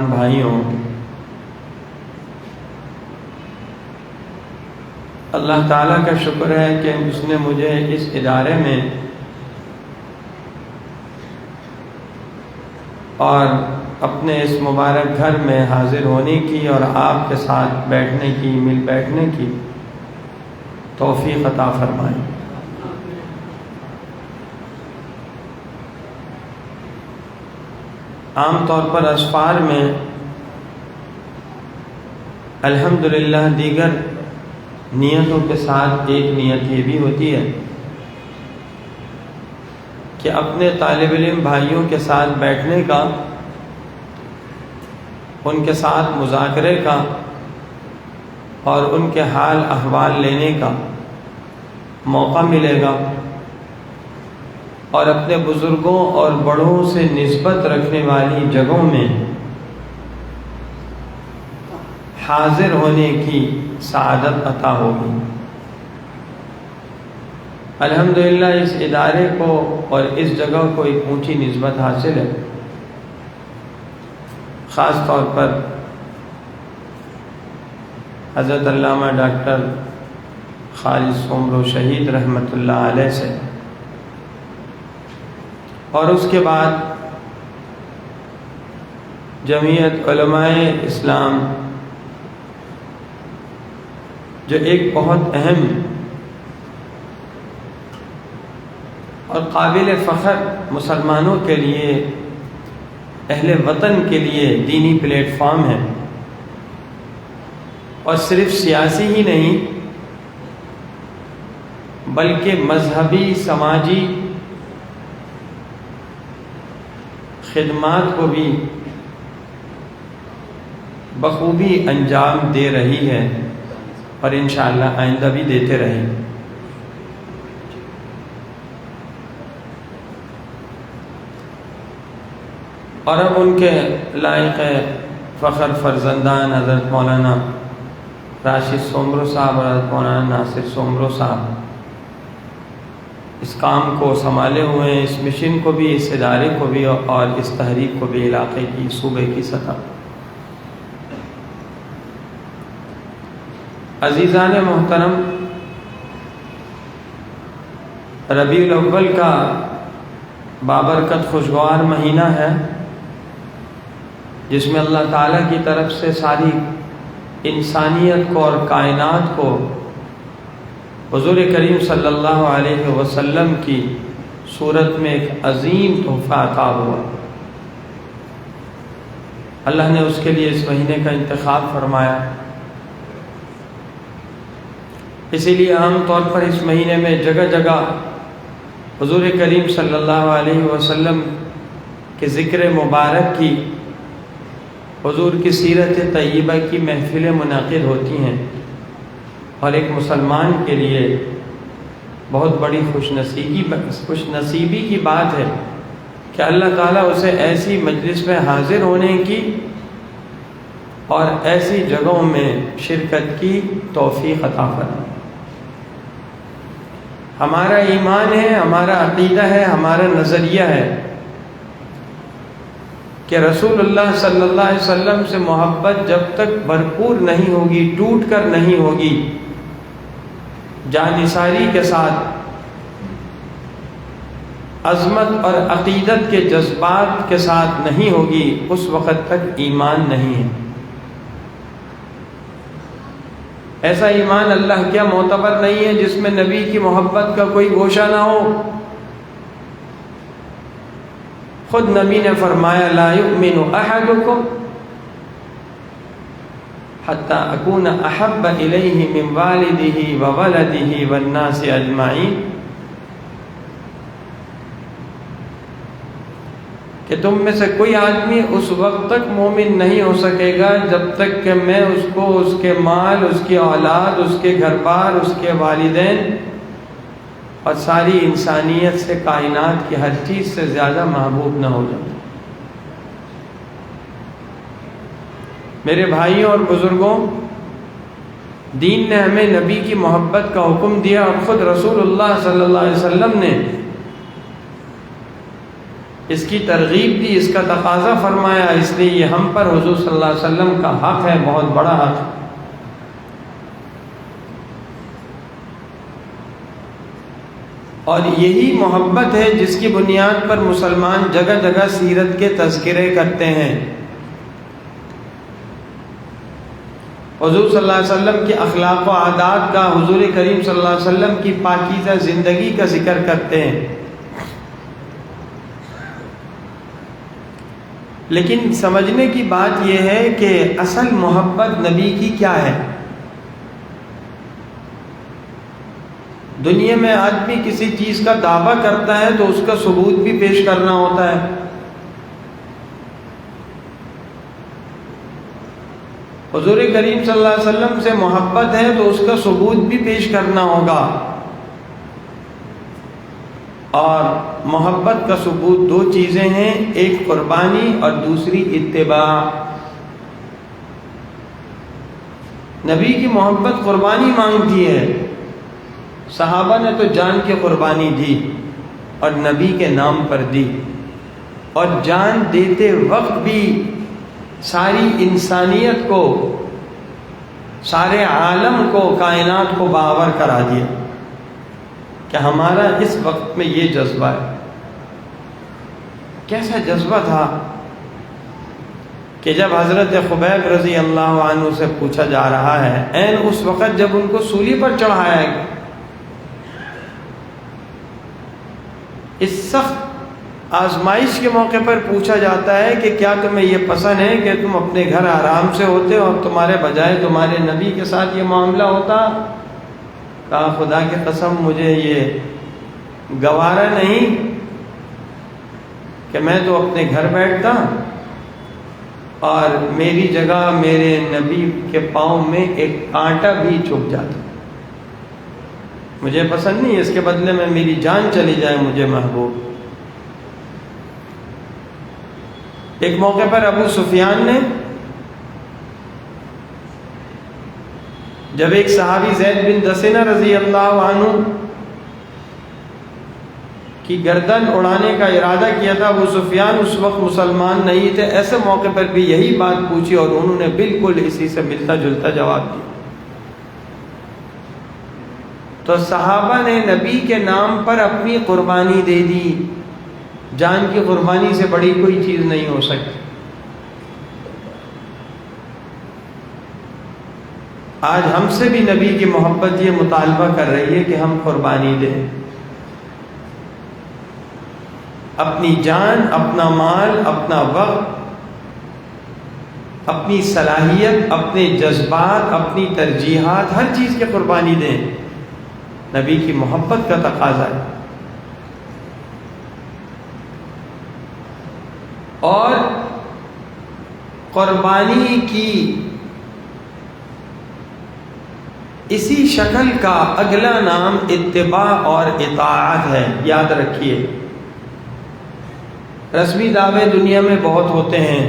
بھائیوں، اللہ تعالیٰ کا شکر ہے کہ اس نے مجھے اس ادارے میں اور اپنے اس مبارک گھر میں حاضر ہونے کی اور آپ کے ساتھ بیٹھنے کی، مل بیٹھنے کی توفیق عطا فرمائی۔ عام طور پر اسفار میں الحمدللہ دیگر نیتوں کے ساتھ ایک نیت یہ بھی ہوتی ہے کہ اپنے طالب علم بھائیوں کے ساتھ بیٹھنے کا، ان کے ساتھ مذاکرے کا اور ان کے حال احوال لینے کا موقع ملے گا، اور اپنے بزرگوں اور بڑوں سے نسبت رکھنے والی جگہوں میں حاضر ہونے کی سعادت عطا ہوگی۔ الحمدللہ اس ادارے کو اور اس جگہ کو ایک اونچی نسبت حاصل ہے، خاص طور پر حضرت علامہ ڈاکٹر خالد سومرو شہید رحمۃ اللہ علیہ سے، اور اس کے بعد جمعیت علماء اسلام جو ایک بہت اہم اور قابل فخر مسلمانوں کے لیے، اہل وطن کے لیے دینی پلیٹ فارم ہے، اور صرف سیاسی ہی نہیں بلکہ مذہبی، سماجی خدمات کو بھی بخوبی انجام دے رہی ہے، اور انشاءاللہ آئندہ بھی دیتے رہیں۔ اور اب ان کے لائق فخر فرزندان حضرت مولانا راشد سومرو صاحب اور حضرت مولانا ناصر سومرو صاحب اس کام کو سنبھالے ہوئے ہیں، اس مشن کو بھی، اس ادارے کو بھی، اور اس تحریک کو بھی علاقے کی، صوبے کی سطح۔ عزیزان محترم، ربیع الاول کا بابرکت خوشگوار مہینہ ہے، جس میں اللہ تعالیٰ کی طرف سے ساری انسانیت کو اور کائنات کو حضور کریم صلی اللہ علیہ وسلم کی صورت میں ایک عظیم تحفہ عطا ہوا۔ اللہ نے اس کے لیے اس مہینے کا انتخاب فرمایا، اسی لیے عام طور پر اس مہینے میں جگہ جگہ حضور کریم صلی اللہ علیہ وسلم کے ذکر مبارک کی، حضور کی سیرت طیبہ کی محفلیں منعقد ہوتی ہیں، اور ایک مسلمان کے لیے بہت بڑی خوش نصیبی کی بات ہے کہ اللہ تعالیٰ اسے ایسی مجلس میں حاضر ہونے کی اور ایسی جگہوں میں شرکت کی توفیق عطا فرمائے۔ ہمارا ایمان ہے، ہمارا عقیدہ ہے، ہمارا نظریہ ہے کہ رسول اللہ صلی اللہ علیہ وسلم سے محبت جب تک بھرپور نہیں ہوگی، ٹوٹ کر نہیں ہوگی، جانثاری کے ساتھ، عظمت اور عقیدت کے جذبات کے ساتھ نہیں ہوگی، اس وقت تک ایمان نہیں ہے۔ ایسا ایمان اللہ کیا معتبر نہیں ہے جس میں نبی کی محبت کا کوئی گوشہ نہ ہو؟ خود نبی نے فرمایا لا یؤمن احدکم حتی اکون احب الیہ من والدہ وولدہ والناس اجمعین، کہ تم میں سے کوئی آدمی اس وقت تک مومن نہیں ہو سکے گا جب تک کہ میں اس کو اس کے مال، اس کی اولاد، اس کے گھر بار، اس کے والدین اور ساری انسانیت سے، کائنات کی ہر چیز سے زیادہ محبوب نہ ہو جاتا۔ میرے بھائیوں اور بزرگوں، دین نے ہمیں نبی کی محبت کا حکم دیا، اور خود رسول اللہ صلی اللہ علیہ وسلم نے اس کی ترغیب دی، اس کا تقاضا فرمایا، اس لیے یہ ہم پر حضور صلی اللہ علیہ وسلم کا حق ہے، بہت بڑا حق ہے۔ اور یہی محبت ہے جس کی بنیاد پر مسلمان جگہ جگہ سیرت کے تذکرے کرتے ہیں، حضور صلی اللہ علیہ وسلم کے اخلاق و عادات کا، حضور کریم صلی اللہ علیہ وسلم کی پاکیزہ زندگی کا ذکر کرتے ہیں۔ لیکن سمجھنے کی بات یہ ہے کہ اصل محبت نبی کی کیا ہے؟ دنیا میں آدمی کسی چیز کا دعویٰ کرتا ہے تو اس کا ثبوت بھی پیش کرنا ہوتا ہے۔ حضور کریم صلی اللہ علیہ وسلم سے محبت ہے تو اس کا ثبوت بھی پیش کرنا ہوگا، اور محبت کا ثبوت دو چیزیں ہیں، ایک قربانی اور دوسری اتباع۔ نبی کی محبت قربانی مانگتی ہے، صحابہ نے تو جان کی قربانی دی اور نبی کے نام پر دی، اور جان دیتے وقت بھی ساری انسانیت کو، سارے عالم کو، کائنات کو باور کرا دیا کہ ہمارا اس وقت میں یہ جذبہ ہے۔ کیسا جذبہ تھا کہ جب حضرت خبیب رضی اللہ عنہ سے پوچھا جا رہا ہے، عین اس وقت جب ان کو سولی پر چڑھایا گیا، اس سخت آزمائش کے موقع پر پوچھا جاتا ہے کہ کیا تمہیں یہ پسند ہے کہ تم اپنے گھر آرام سے ہوتے اور تمہارے بجائے تمہارے نبی کے ساتھ یہ معاملہ ہوتا؟ کہا خدا کی قسم مجھے یہ گوارا نہیں کہ میں تو اپنے گھر بیٹھتا اور میری جگہ میرے نبی کے پاؤں میں ایک کانٹا بھی چبھ جاتا، مجھے پسند نہیں، اس کے بدلے میں میری جان چلی جائے مجھے محبوب۔ ایک موقع پر ابو سفیان نے جب ایک صحابی زید بن دسنہ رضی اللہ عنہ کی گردن اڑانے کا ارادہ کیا تھا، ابو سفیان اس وقت مسلمان نہیں تھے، ایسے موقع پر بھی یہی بات پوچھی اور انہوں نے بالکل اسی سے ملتا جلتا جواب دیا۔ تو صحابہ نے نبی کے نام پر اپنی قربانی دے دی، جان کی قربانی سے بڑی کوئی چیز نہیں ہو سکتی۔ آج ہم سے بھی نبی کی محبت یہ مطالبہ کر رہی ہے کہ ہم قربانی دیں، اپنی جان، اپنا مال، اپنا وقت، اپنی صلاحیت، اپنے جذبات، اپنی ترجیحات، ہر چیز کی قربانی دیں، نبی کی محبت کا تقاضا ہے۔ اور قربانی کی اسی شکل کا اگلا نام اتباع اور اطاعت ہے، یاد رکھیے۔ رسمی دعوے دنیا میں بہت ہوتے ہیں،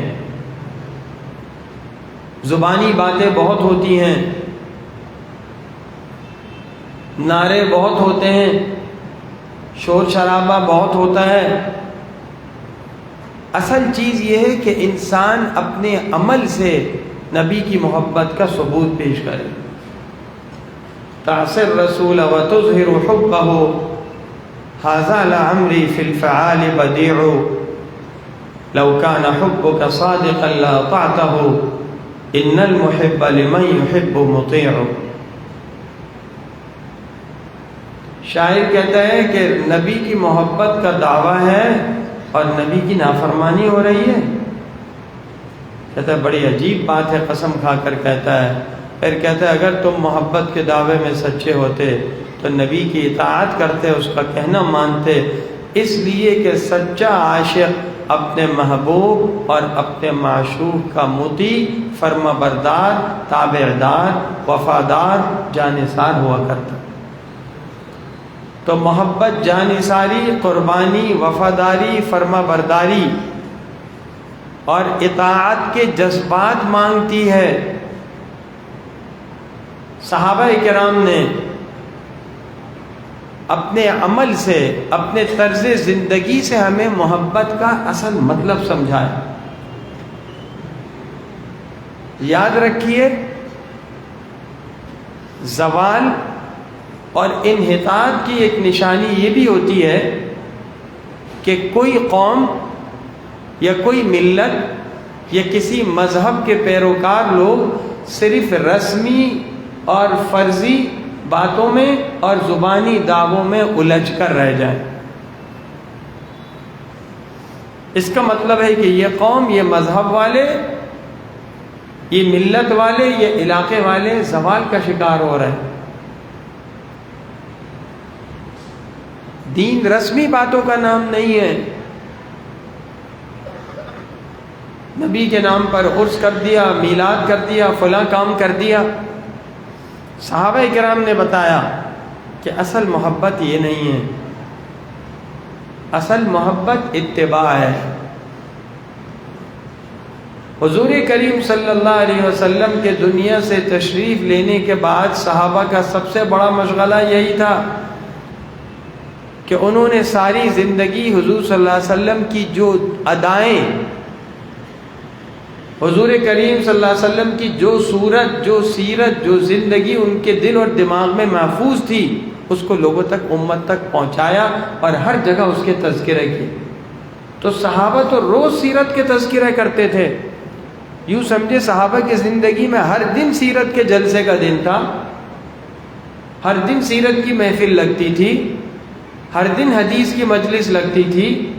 زبانی باتیں بہت ہوتی ہیں، نعرے بہت ہوتے ہیں، شور شرابہ بہت ہوتا ہے۔ اصل چیز یہ ہے کہ انسان اپنے عمل سے نبی کی محبت کا ثبوت پیش کرے۔ تعصی الرسول وتظہر حبہ ھذا لعمری فی الفعال بدیع لو کان حبک صادقا لاطعتہ ان المحب لمن يحب مطیع۔ شاعر کہتا ہے کہ نبی کی محبت کا دعویٰ ہے اور نبی کی نافرمانی ہو رہی ہے۔ کہتا ہے بڑی عجیب بات ہے، قسم کھا کر کہتا ہے۔ پھر کہتا ہے اگر تم محبت کے دعوے میں سچے ہوتے تو نبی کی اطاعت کرتے، اس کا کہنا مانتے، اس لیے کہ سچا عاشق اپنے محبوب اور اپنے معشوق کا مطیع، فرما بردار، تابعدار، وفادار، جانثار ہوا کرتا۔ تو محبت جانثاری، قربانی، وفاداری، فرما برداری اور اطاعت کے جذبات مانگتی ہے۔ صحابہ کرام نے اپنے عمل سے، اپنے طرز زندگی سے ہمیں محبت کا اصل مطلب سمجھائے۔ یاد رکھیے، زوال اور انحطاط کی ایک نشانی یہ بھی ہوتی ہے کہ کوئی قوم یا کوئی ملت یا کسی مذہب کے پیروکار لوگ صرف رسمی اور فرضی باتوں میں اور زبانی دعووں میں الجھ کر رہ جائیں۔ اس کا مطلب ہے کہ یہ قوم، یہ مذہب والے، یہ ملت والے، یہ علاقے والے زوال کا شکار ہو رہے ہیں۔ دین رسمی باتوں کا نام نہیں ہے۔ نبی کے نام پر عرس کر دیا، میلاد کر دیا، فلاں کام کر دیا۔ صحابہ کرام نے بتایا کہ اصل محبت یہ نہیں ہے، اصل محبت اتباع ہے۔ حضور کریم صلی اللہ علیہ وسلم کے دنیا سے تشریف لینے کے بعد صحابہ کا سب سے بڑا مشغلہ یہی تھا کہ انہوں نے ساری زندگی حضور صلی اللہ علیہ وسلم کی جو ادائیں، حضور کریم صلی اللہ علیہ وسلم کی جو صورت، جو سیرت، جو زندگی ان کے دل اور دماغ میں محفوظ تھی، اس کو لوگوں تک، امت تک پہنچایا اور ہر جگہ اس کے تذکرے کیے۔ تو صحابہ تو روز سیرت کے تذکرے کرتے تھے۔ یوں سمجھے صحابہ کی زندگی میں ہر دن سیرت کے جلسے کا دن تھا، ہر دن سیرت کی محفل لگتی تھی، ہر دن حدیث کی مجلس لگتی تھی،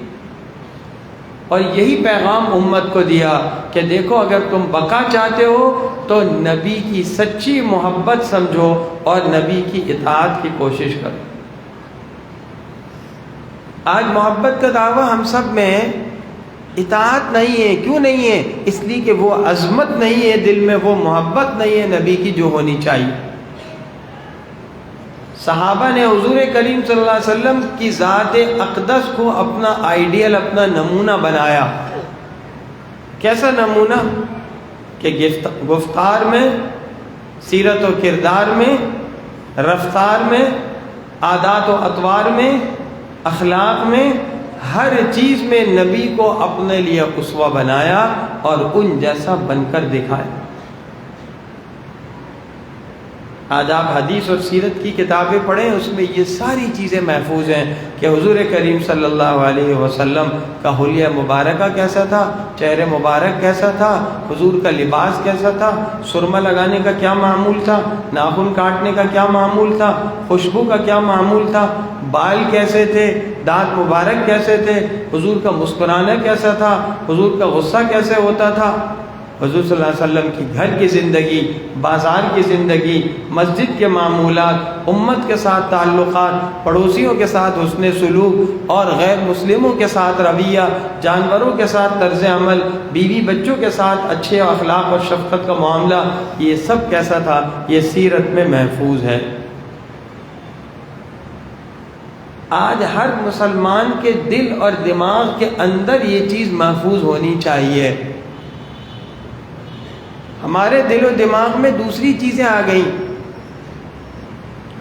اور یہی پیغام امت کو دیا کہ دیکھو، اگر تم بقا چاہتے ہو تو نبی کی سچی محبت سمجھو اور نبی کی اطاعت کی کوشش کرو۔ آج محبت کا دعویٰ ہم سب میں اطاعت نہیں ہے۔ کیوں نہیں ہے؟ اس لیے کہ وہ عظمت نہیں ہے دل میں، وہ محبت نہیں ہے نبی کی جو ہونی چاہیے۔ صحابہ نے حضور کریم صلی اللہ علیہ وسلم کی ذات اقدس کو اپنا آئیڈیل، اپنا نمونہ بنایا۔ کیسا نمونہ؟ کہ گفتار میں، سیرت و کردار میں، رفتار میں، عادات و اطوار میں، اخلاق میں، ہر چیز میں نبی کو اپنے لیے اسوہ بنایا اور ان جیسا بن کر دکھایا۔ آج آپ حدیث اور سیرت کی کتابیں پڑھیں، اس میں یہ ساری چیزیں محفوظ ہیں کہ حضور کریم صلی اللہ علیہ وسلم کا حلیہ مبارکہ کیسا تھا، چہرے مبارک کیسا تھا، حضور کا لباس کیسا تھا، سرما لگانے کا کیا معمول تھا، ناخن کاٹنے کا کیا معمول تھا، خوشبو کا کیا معمول تھا، بال کیسے تھے، دانت مبارک کیسے تھے، حضور کا مسکرانا کیسا تھا، حضور کا غصہ کیسے ہوتا تھا۔ حضور صلی اللہ علیہ وسلم کی گھر کی زندگی، بازار کی زندگی، مسجد کے معمولات، امت کے ساتھ تعلقات، پڑوسیوں کے ساتھ حسن سلوک اور غیر مسلموں کے ساتھ رویہ، جانوروں کے ساتھ طرز عمل، بیوی بچوں کے ساتھ اچھے اخلاق اور شفقت کا معاملہ، یہ سب کیسا تھا؟ یہ سیرت میں محفوظ ہے۔ آج ہر مسلمان کے دل اور دماغ کے اندر یہ چیز محفوظ ہونی چاہیے۔ ہمارے دل و دماغ میں دوسری چیزیں آ گئیں،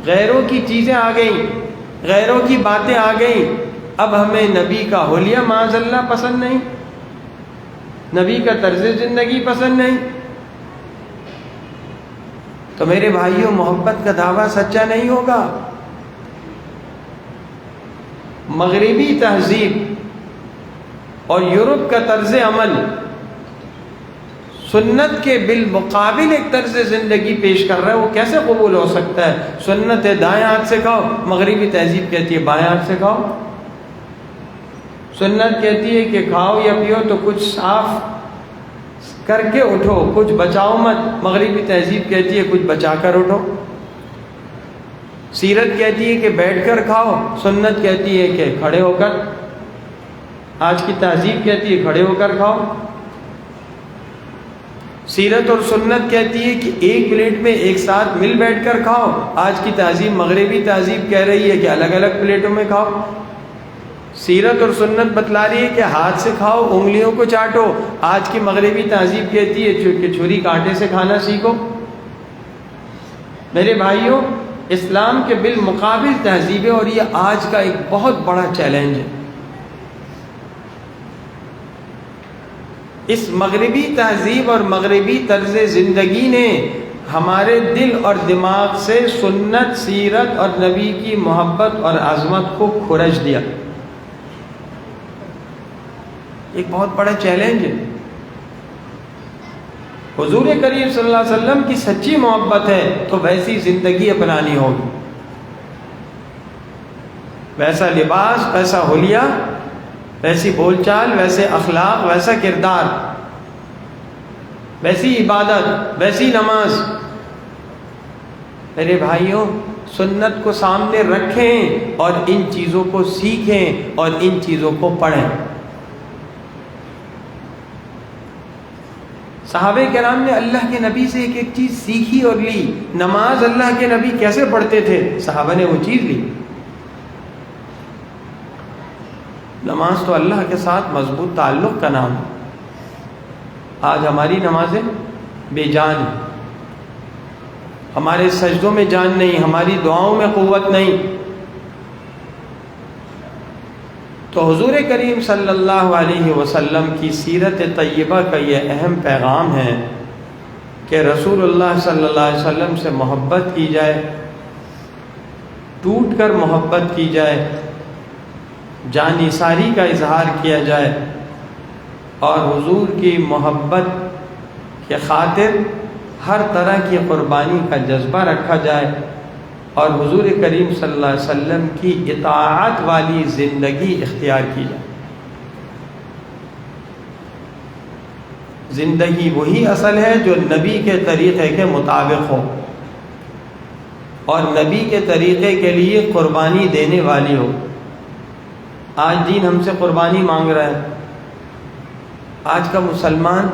غیروں کی چیزیں آ گئیں، غیروں کی باتیں آ گئیں۔ اب ہمیں نبی کا حلیہ معاذ اللہ پسند نہیں، نبی کا طرز زندگی پسند نہیں، تو میرے بھائیوں، محبت کا دعویٰ سچا نہیں ہوگا۔ مغربی تہذیب اور یورپ کا طرز عمل سنت کے بالمقابل ایک طرز زندگی پیش کر رہا ہے، وہ کیسے قبول ہو سکتا ہے؟ سنت ہے دائیں ہاتھ سے کھاؤ، مغربی تہذیب کہتی ہے بائیں ہاتھ سے کھاؤ۔ سنت کہتی ہے کہ کھاؤ یا پیو تو کچھ صاف کر کے اٹھو، کچھ بچاؤ مت۔ مغربی تہذیب کہتی ہے کچھ بچا کر اٹھو۔ سیرت کہتی ہے کہ بیٹھ کر کھاؤ، سنت کہتی ہے کہ کھڑے ہو کر۔ آج کی تہذیب کہتی ہے کھڑے ہو کر کھاؤ۔ سیرت اور سنت کہتی ہے کہ ایک پلیٹ میں ایک ساتھ مل بیٹھ کر کھاؤ۔ آج کی تہذیب، مغربی تہذیب کہہ رہی ہے کہ الگ الگ پلیٹوں میں کھاؤ۔ سیرت اور سنت بتلا رہی ہے کہ ہاتھ سے کھاؤ، انگلیوں کو چاٹو۔ آج کی مغربی تہذیب کہتی ہے کہ چھری کانٹے سے کھانا سیکھو۔ میرے بھائیوں، اسلام کے بالمقابل تہذیب ہے، اور یہ آج کا ایک بہت بڑا چیلنج ہے۔ اس مغربی تہذیب اور مغربی طرز زندگی نے ہمارے دل اور دماغ سے سنت، سیرت اور نبی کی محبت اور عظمت کو کھرچ دیا۔ ایک بہت بڑا چیلنج ہے۔ حضور کریم صلی اللہ علیہ وسلم کی سچی محبت ہے تو ویسی زندگی اپنانی ہوگی، ویسا لباس، ویسا حلیہ، ویسی بول چال، ویسے اخلاق، ویسا کردار، ویسی عبادت، ویسی نماز۔ میرے بھائیوں، سنت کو سامنے رکھیں اور ان چیزوں کو سیکھیں اور ان چیزوں کو پڑھیں۔ صحابہ کرام نے اللہ کے نبی سے ایک ایک چیز سیکھی اور لی۔ نماز اللہ کے نبی کیسے پڑھتے تھے، صحابہ نے وہ چیز لی۔ نماز تو اللہ کے ساتھ مضبوط تعلق کا نام ہے۔ آج ہماری نمازیں بے جان ہیں، ہمارے سجدوں میں جان نہیں، ہماری دعاؤں میں قوت نہیں۔ تو حضور کریم صلی اللہ علیہ وسلم کی سیرت طیبہ کا یہ اہم پیغام ہے کہ رسول اللہ صلی اللہ علیہ وسلم سے محبت کی جائے، ٹوٹ کر محبت کی جائے، جان نثاری کا اظہار کیا جائے، اور حضور کی محبت کے خاطر ہر طرح کی قربانی کا جذبہ رکھا جائے، اور حضور کریم صلی اللہ علیہ وسلم کی اطاعت والی زندگی اختیار کی جائے۔ زندگی وہی اصل ہے جو نبی کے طریقے کے مطابق ہو اور نبی کے طریقے کے لیے قربانی دینے والی ہو۔ آج دین ہم سے قربانی مانگ رہا ہے۔ آج کا مسلمان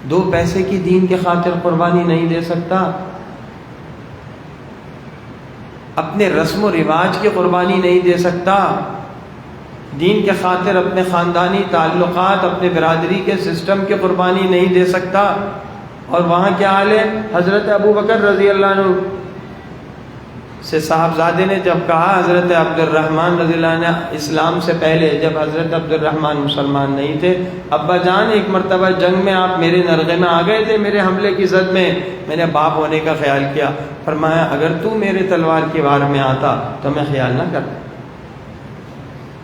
2 پیسے کی دین کے خاطر قربانی نہیں دے سکتا، اپنے رسم و رواج کی قربانی نہیں دے سکتا، دین کے خاطر اپنے خاندانی تعلقات، اپنے برادری کے سسٹم کی قربانی نہیں دے سکتا۔ اور وہاں کیا حال ہے؟ حضرت ابو بکر رضی اللہ عنہ سے صاحبزادے نے جب کہا، حضرت عبد الرحمن رضی اللہ عنہ اسلام سے پہلے جب حضرت عبد الرحمن مسلمان نہیں تھے، ابا جان ایک مرتبہ جنگ میں آپ میرے نرغے میں آ گئے تھے، میرے حملے کی زد میں، میں نے باپ ہونے کا خیال کیا، فرمایا اگر تو میرے تلوار کی وار میں آتا تو میں خیال نہ کرتا۔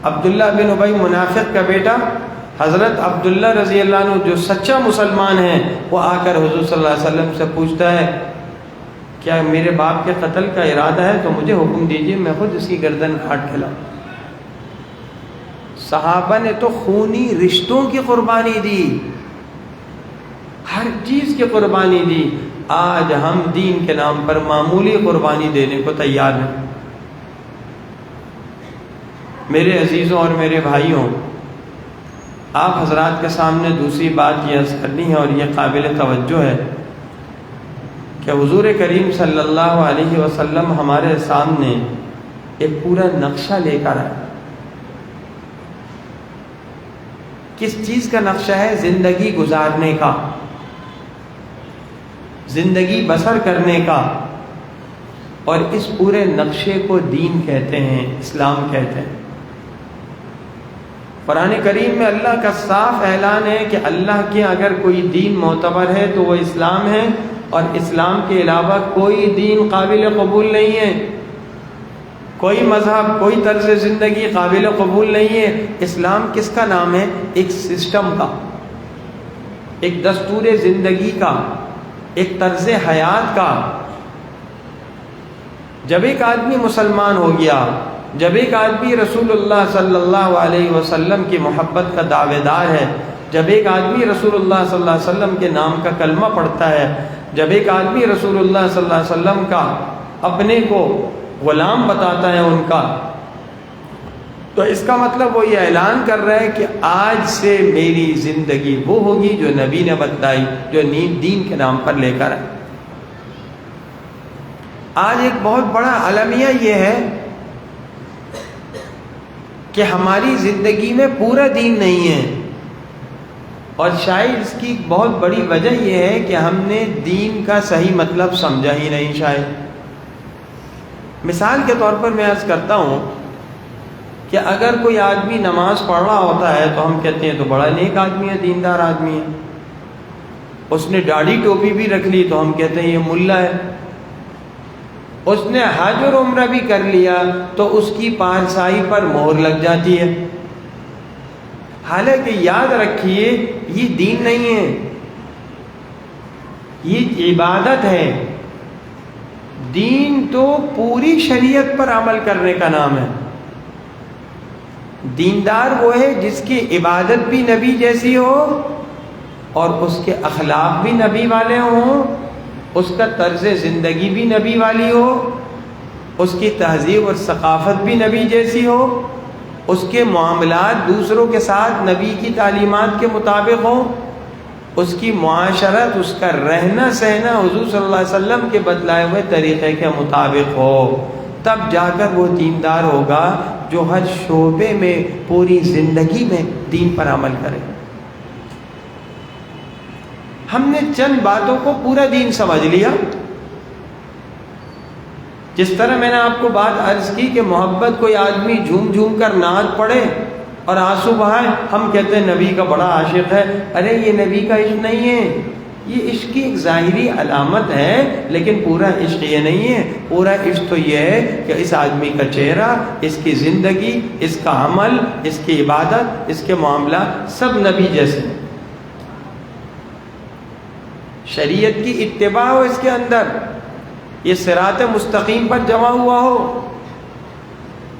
عبداللہ بن ابی منافق کا بیٹا حضرت عبداللہ رضی اللہ عنہ جو سچا مسلمان ہے، وہ آ کر حضور صلی اللہ علیہ وسلم سے پوچھتا ہے کیا میرے باپ کے قتل کا ارادہ ہے تو مجھے حکم دیجیے، میں خود اس کی گردن کاٹ کھلاؤں۔ صحابہ نے تو خونی رشتوں کی قربانی دی، ہر چیز کی قربانی دی۔ آج ہم دین کے نام پر معمولی قربانی دینے کو تیار ہیں۔ میرے عزیزوں اور میرے بھائیوں، آپ حضرات کے سامنے دوسری بات یہ عرض کرنی ہے اور یہ قابل توجہ ہے کہ حضور کریم صلی اللہ علیہ وسلم ہمارے سامنے ایک پورا نقشہ لے کر آئے۔ کس چیز کا نقشہ ہے؟ زندگی گزارنے کا، زندگی بسر کرنے کا، اور اس پورے نقشے کو دین کہتے ہیں، اسلام کہتے ہیں۔ قرآن کریم میں اللہ کا صاف اعلان ہے کہ اللہ کے اگر کوئی دین معتبر ہے تو وہ اسلام ہے، اور اسلام کے علاوہ کوئی دین قابل قبول نہیں ہے، کوئی مذہب، کوئی طرز زندگی قابل قبول نہیں ہے۔ اسلام کس کا نام ہے؟ ایک سسٹم کا، ایک دستور زندگی کا، ایک طرز حیات کا۔ جب ایک آدمی مسلمان ہو گیا، جب ایک آدمی رسول اللہ صلی اللہ علیہ وسلم کی محبت کا دعوے دار ہے، جب ایک آدمی رسول اللہ صلی اللہ علیہ وسلم کے نام کا کلمہ پڑھتا ہے، جب ایک آدمی رسول اللہ صلی اللہ علیہ وسلم کا اپنے کو غلام بتاتا ہے ان کا، تو اس کا مطلب وہ یہ اعلان کر رہا ہے کہ آج سے میری زندگی وہ ہوگی جو نبی نے بتائی، جو دین کے نام پر لے کر آئے۔ آج ایک بہت بڑا المیہ یہ ہے کہ ہماری زندگی میں پورا دین نہیں ہے، اور شاید اس کی بہت بڑی وجہ یہ ہے کہ ہم نے دین کا صحیح مطلب سمجھا ہی نہیں۔ شاید مثال کے طور پر میں عرض کرتا ہوں کہ اگر کوئی آدمی نماز پڑھ رہا ہوتا ہے تو ہم کہتے ہیں تو بڑا نیک آدمی ہے، دیندار آدمی ہے. اس نے داڑھی ٹوپی بھی رکھ لی تو ہم کہتے ہیں یہ ملا ہے. اس نے حج اور عمرہ بھی کر لیا تو اس کی پارسائی پر مہر لگ جاتی ہے. حالانکہ یاد رکھیے یہ دین نہیں ہے، یہ عبادت ہے. دین تو پوری شریعت پر عمل کرنے کا نام ہے. دیندار وہ ہے جس کی عبادت بھی نبی جیسی ہو اور اس کے اخلاق بھی نبی والے ہوں، اس کا طرز زندگی بھی نبی والی ہو، اس کی تہذیب اور ثقافت بھی نبی جیسی ہو، اس کے معاملات دوسروں کے ساتھ نبی کی تعلیمات کے مطابق ہوں، اس کی معاشرت، اس کا رہنا سہنا حضور صلی اللہ علیہ وسلم کے بتلائے ہوئے طریقے کے مطابق ہو. تب جا کر وہ دیندار ہوگا جو ہر شعبے میں پوری زندگی میں دین پر عمل کرے. ہم نے چند باتوں کو پورا دین سمجھ لیا. جس طرح میں نے آپ کو بات عرض کی کہ محبت کوئی آدمی جھوم جھوم کر نعت پڑھے اور آنسو بہائے، ہم کہتے ہیں نبی کا بڑا عاشق ہے. ارے یہ نبی کا عشق نہیں ہے، یہ عشق کی ایک ظاہری علامت ہے، لیکن پورا عشق یہ نہیں ہے. پورا عشق تو یہ ہے کہ اس آدمی کا چہرہ، اس کی زندگی، اس کا عمل، اس کی عبادت، اس کے معاملات سب نبی جیسے. شریعت کی اتباع ہو اس کے اندر، یہ صراط مستقیم پر جمع ہوا ہو،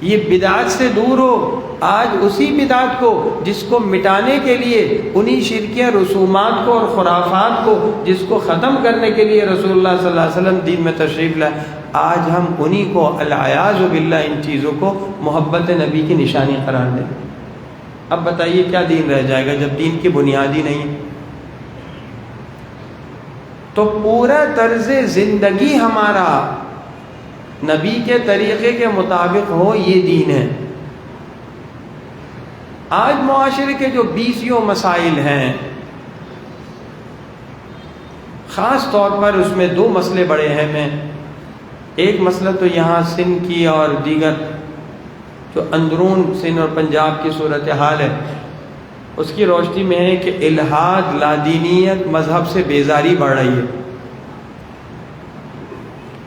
یہ بدعات سے دور ہو. آج اسی بدعات کو جس کو مٹانے کے لیے، انہی شرکیہ رسومات کو اور خرافات کو جس کو ختم کرنے کے لیے رسول اللہ صلی اللہ علیہ وسلم دین میں تشریف لائے، آج ہم انہی کو العیاذ باللہ ان چیزوں کو محبت نبی کی نشانی قرار دیں. اب بتائیے کیا دین رہ جائے گا جب دین کی بنیاد ہی نہیں؟ تو پورا طرز زندگی ہمارا نبی کے طریقے کے مطابق ہو، یہ دین ہے. آج معاشرے کے جو 20 مسائل ہیں، خاص طور پر اس میں 2 مسئلے بڑے اہم ہیں. ایک مسئلہ تو یہاں سندھ کی اور دیگر جو اندرون سندھ اور پنجاب کی صورتحال ہے اس کی روشنی میں ہے کہ الحاد، لادینیت، مذہب سے بیزاری بڑھ رہی ہے.